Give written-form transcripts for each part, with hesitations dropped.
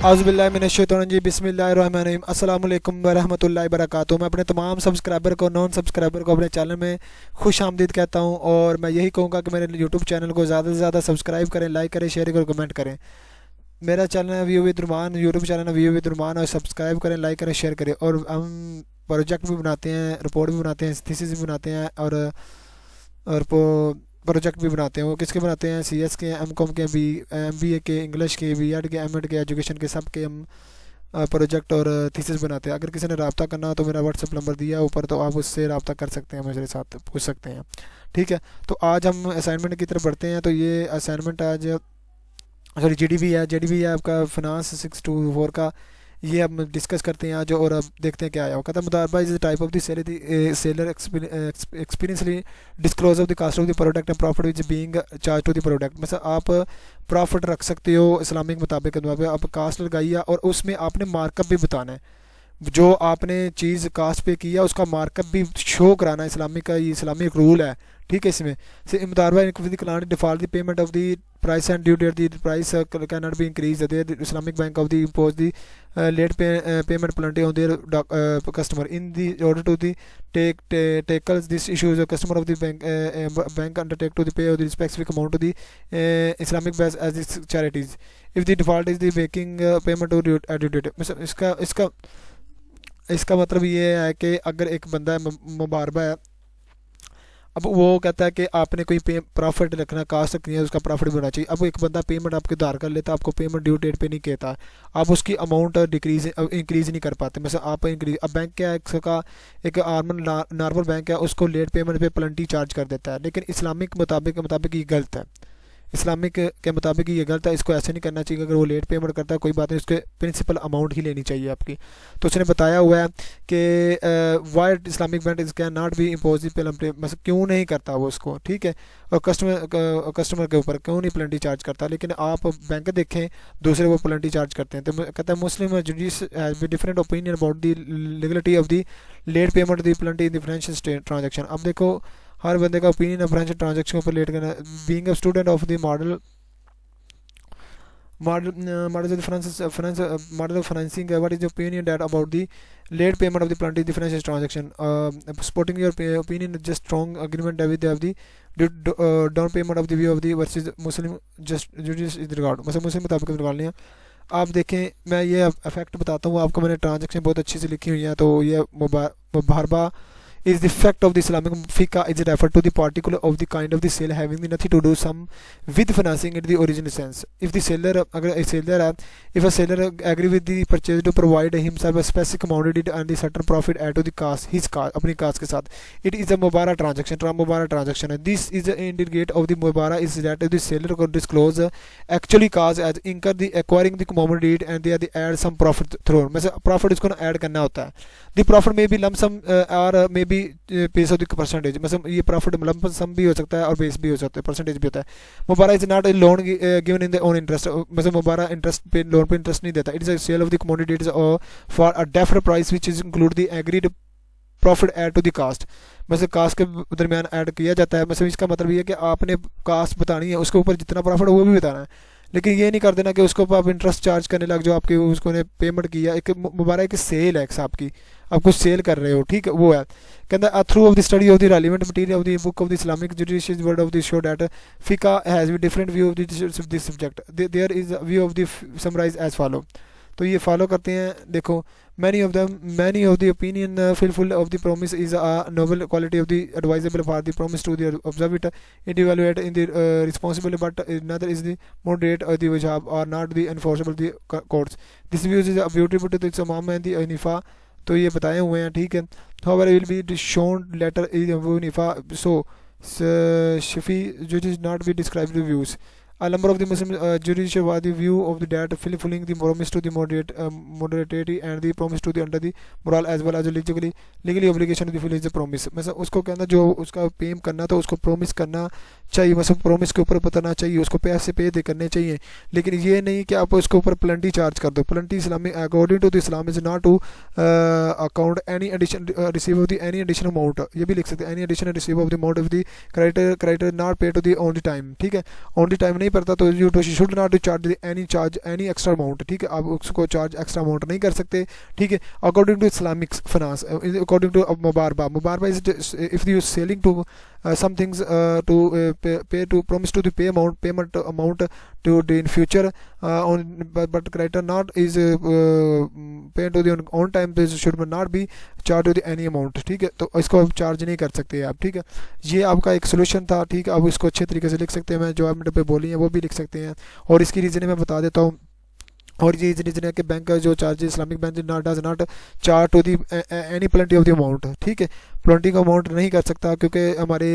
औज़ुबिल्लाहि बिस्मिल्लाहिर्रहमानिर्रहीम अस्सलाम वालेकुम वरहमतुल्लाहि वबरकातुहू। मैं अपने तमाम सब्सक्राइबर को नॉन सब्सक्राइबर को अपने चैनल में खुश आमदीद कहता हूँ और मैं यही कहूँगा कि मेरे यूट्यूब चैनल को ज़्यादा से ज़्यादा सब्सक्राइब करें, लाइक करें, शेयर करें, कमेंट करें। मेरा चैनल है व्यू विद रुमान, यूट्यूब चैनल है व्यू विद रुमान, और सब्सक्राइब करें, लाइक करें, शेयर करें। और हम प्रोजेक्ट भी बनाते हैं, रिपोर्ट भी बनाते हैं, थीसिस भी बनाते हैं और प्रोजेक्ट भी बनाते हैं। वो किसके बनाते हैं? CS के, M.Com के, MBA के, इंग्लिश के, B.ED के, M.ED के, एजुकेशन के, सब के हम प्रोजेक्ट और थीसिस बनाते हैं। अगर किसी ने रब्ता करना हो तो मेरा व्हाट्सअप नंबर दिया है ऊपर, तो आप उससे रब्ता कर सकते हैं, मेरे साथ पूछ सकते हैं। ठीक है, तो आज हम असाइनमेंट की तरफ बढ़ते हैं। तो ये असाइनमेंट आज सॉरी GDB है आपका फिनांस 624 का। ये अब डिस्कस करते हैं आज, और अब देखते हैं क्या आया। वो कहता है मुदारबा is the type of the seller expressly disclose of the cost of the product and profit which being charge to the product. मतलब आप प्रॉफिट रख सकते हो इस्लामिक मुताबिक, आप कास्ट लगाइए और उसमें आपने मार्कअप भी बताना है। जो आपने चीज़ कास्ट पे किया उसका मार्कअप भी शो कराना है। इस्लामिक का ये इस्लामिक रूल है। ठीक है, इसमें से मुतारबा client default the payment of the price and due date the price cannot be increased. The Islamic Bank of the impose the late payment penalty on their customer in the order to the tackles this issue. The customer of the bank undertake to the pay of the specific amount to the Islamic Bank as its charities if the default is the making payment to due date. इसका मतलब ये है कि अगर एक बंदा मुबारबा है, अब वो कहता है कि आपने कोई प्रॉफिट रखना, कास्ट रखनी है, उसका प्रॉफिट भी होना चाहिए। अब एक बंदा पेमेंट आपके उधार कर लेता है, आपको पेमेंट ड्यू डेट पे नहीं कहता, आप उसकी अमाउंट इंक्रीज़ नहीं कर पाते। मतलब आप इंक्रीज, अब बैंक क्या है, इसका एक नॉर्मल बैंक है, उसको लेट पेमेंट पे पेनल्टी चार्ज कर देता है। लेकिन इस्लामिक मुताबिक ये गलत है। इस्लामिक के मुताबिक ये गलत है, इसको ऐसे नहीं करना चाहिए। अगर वो लेट पेमेंट करता है कोई बात नहीं, उसके प्रिंसिपल अमाउंट ही लेनी चाहिए आपकी। तो उसने बताया हुआ है कि why Islamic bank can not be impose penalty, मतलब क्यों नहीं करता वो उसको। ठीक है, और कस्टमर के ऊपर क्यों नहीं पेनल्टी चार्ज करता। लेकिन आप बैंक देखें दूसरे वो पेनल्टी चार्ज करते हैं। तो कहता है Muslim jurists has different opinion about the legality of the late payment the penalty in the financial transaction. अब देखो हर बंदे का ओपिनियन है फाइनेंशियल ट्रांजेक्शन के ऊपर लेट करना। Being a student of the model of financing, what is your opinion that about the late payment of the penalty the financial transaction? Supporting your opinion is just strong agreement with the down payment of the view of the versus Muslim just judice is regard, मतलब मुस्लिम मुताबिक निकाल लिया। आप देखें, मैं ये effect बताता हूँ आपको, मैंने ट्रांजेक्शन बहुत अच्छी से लिखी हुई है। तो ये मुबारबा is the fact of the Islamic fiqh is referred to the particular of the kind of the sale having nothing to do some with financing in the original sense. If the seller, अगर a seller है, if a seller agree with the purchase to provide himself a specific amount and the certain profit add to the cost, his cost अपनी cost के साथ, it is a मुबारा transaction है। This is the indicate of the मुबारा is that the seller could disclose actually cost as incur the acquiring the commodity and they add some profit through, मतलब profit इसको ना add करना होता है। The profit may be lump sum or may be base of the percentage, मतलब ये profit lump सम भी हो सकता है और बेस भी हो सकता है, परसेंटेज भी होता है। मुबारा is not a loan given in the own interest, मतलब मुबारा इंटरेस्ट पे, लोन पे इंटरेस्ट नहीं देता। It is a sale of the commodities for a deferred price which is include the agreed profit add to the cost, मतलब cost के दरमियान add किया जाता है। मतलब इसका मतलब ये है कि आपने कास्ट बतानी है, उसके ऊपर जितना प्रॉफिट वो भी बताना है। लेकिन ये नहीं कर देना कि उसको आप इंटरेस्ट चार्ज करने लग जो आपके उसको ने पेमेंट किया। एक मुबारा एक सेल है साहब की, आप कुछ सेल कर रहे हो। ठीक है, वो है कहता through of the study of the relevant material of the book of the Islamic judicial word of the show that फिका has be different view of this subject, there is view of the summarize as follow. तो ये follow करते हैं। देखो many of the opinion fulfill of the promise is a noble quality of the advisable for the promise to the observe it evaluate in the responsible, but another is the moderate or the wajab or not the enforceable the courts. This view is beautiful to the Imam and the Hanifa, तो ये बताए हुए हैं। ठीक है, however it will be shown later in Abu Hanifa so Shafi judges not be described the views. A number of the Muslim judicial was the view of the that fulfilling the promise to the moderate and the promise to the under the moral as well as legally obligation to the fulfill the promise। मतलब उसको कहना जो उसका पेम करना था उसको promise करना चाहिए, मतलब प्रॉमिस के ऊपर बताना चाहिए, उसको पैसे पे दे करने चाहिए। लेकिन ये नहीं कि आप उसके ऊपर पेनल्टी चार्ज कर दो। Penalty Islamic according to the Islam is not to account any addition receive of the any additional amount, ये भी लिख सकते हैं, any additional receive of the amount of the creditor not pay to the on the time. ठीक है, on the time नहीं पड़ता तो you should not charge any extra amount, ठीक है, आप उसको चार्ज एक्स्ट्रा अमाउंट नहीं कर सकते, ठीक है। According to Islamic finance, according to मुबारबा is if you selling to some things to pay to promise to the payment amount to the in future on but criteria not is paid to the on time, this should not be charged to the any amount, ठीक है। तो इसको आप charge नहीं कर सकते आप, ठीक है। ये आपका एक सोल्यूशन था, ठीक है। आप इसको अच्छे तरीके से लिख सकते हैं, मैं जो आपने पे बोली है वो भी लिख सकते हैं, और इसकी रीज़न मैं बता देता हूँ। और ये रीजन है कि बैंक का जो charge Islamic bank does not charge to the any penalty of the amount, ठीक है। प्लेंटी का अमाउंट नहीं कर सकता, क्योंकि हमारे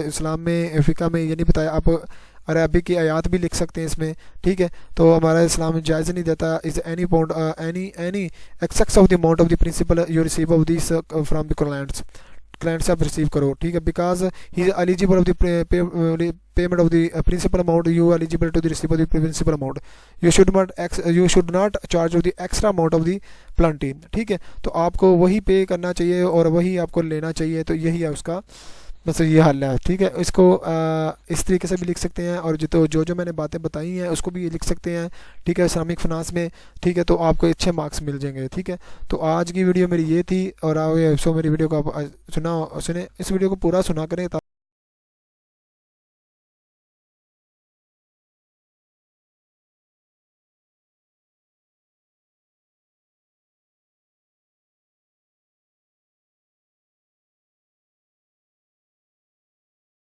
इस्लाम में फ़िका में ये नहीं बताया। आप अरबी की आयात भी लिख सकते हैं इसमें, ठीक है। तो हमारा इस्लाम जायज़ नहीं देता is any amount any excess of the amount of the principal you receive of this from the client से आप रिसीव करो, ठीक है। Because he is eligible of the payment of the principal amount, you eligible to the receive of the principal amount, you should not charge of the extra amount of the penalty, ठीक है। तो आपको वही पे करना चाहिए और वही आपको लेना चाहिए, तो यही है उसका बस ये हल है, ठीक है। इसको इस तरीके से भी लिख सकते हैं, और जो मैंने बातें बताई हैं उसको भी लिख सकते हैं, ठीक है, इस्लामिक फाइनेंस में, ठीक है। तो आपको अच्छे मार्क्स मिल जाएंगे, ठीक है। तो आज की वीडियो मेरी ये थी, और सो मेरी वीडियो को आप सुने, इस वीडियो को पूरा सुना करें।